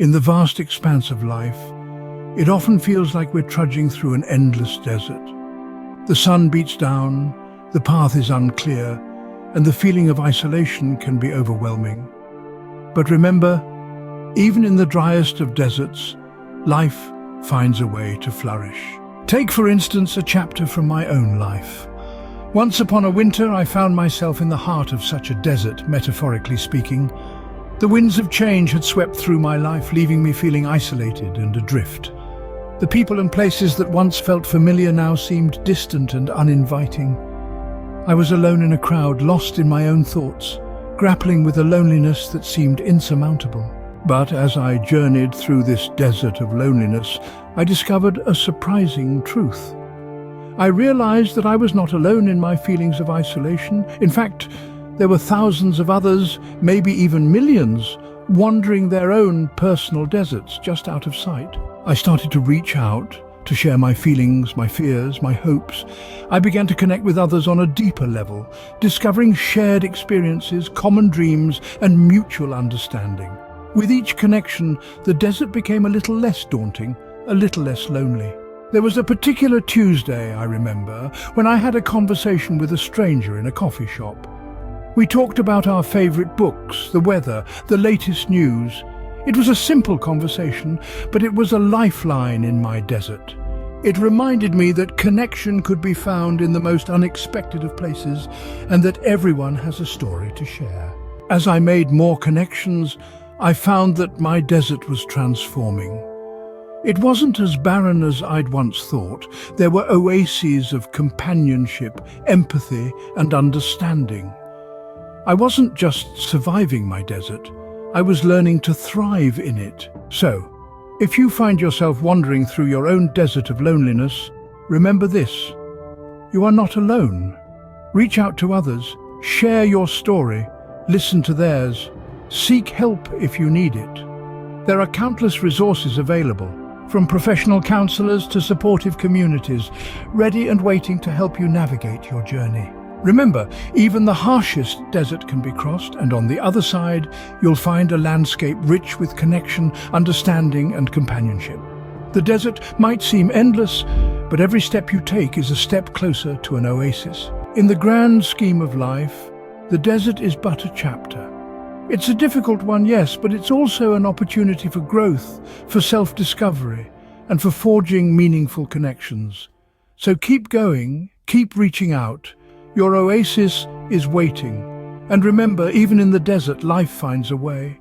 In the vast expanse of life, it often feels like we're trudging through an endless desert. The sun beats down, the path is unclear, and the feeling of isolation can be overwhelming. But remember, even in the driest of deserts, life finds a way to flourish. Take, for instance, a chapter from my own life. Once upon a winter, I found myself in the heart of such a desert, metaphorically speaking. The winds of change had swept through my life, leaving me feeling isolated and adrift. The people and places that once felt familiar now seemed distant and uninviting. I was alone in a crowd, lost in my own thoughts, grappling with a loneliness that seemed insurmountable. But as I journeyed through this desert of loneliness, I discovered a surprising truth. I realized that I was not alone in my feelings of isolation. In fact, there were thousands of others, maybe even millions, wandering their own personal deserts just out of sight. I started to reach out, to share my feelings, my fears, my hopes. I began to connect with others on a deeper level, discovering shared experiences, common dreams, and mutual understanding. With each connection, the desert became a little less daunting, a little less lonely. There was a particular Tuesday, I remember, when I had a conversation with a stranger in a coffee shop. We talked about our favorite books, the weather, the latest news. It was a simple conversation, but it was a lifeline in my desert. It reminded me that connection could be found in the most unexpected of places, and that everyone has a story to share. As I made more connections, I found that my desert was transforming. It wasn't as barren as I'd once thought. There were oases of companionship, empathy, and understanding. I wasn't just surviving my desert, I was learning to thrive in it. So, if you find yourself wandering through your own desert of loneliness, remember this: you are not alone. Reach out to others, share your story, listen to theirs, seek help if you need it. There are countless resources available, from professional counselors to supportive communities, ready and waiting to help you navigate your journey. Remember, even the harshest desert can be crossed, and on the other side, you'll find a landscape rich with connection, understanding, and companionship. The desert might seem endless, but every step you take is a step closer to an oasis. In the grand scheme of life, the desert is but a chapter. It's a difficult one, yes, but it's also an opportunity for growth, for self-discovery, and for forging meaningful connections. So keep going, keep reaching out. Your oasis is waiting. And remember, even in the desert, life finds a way.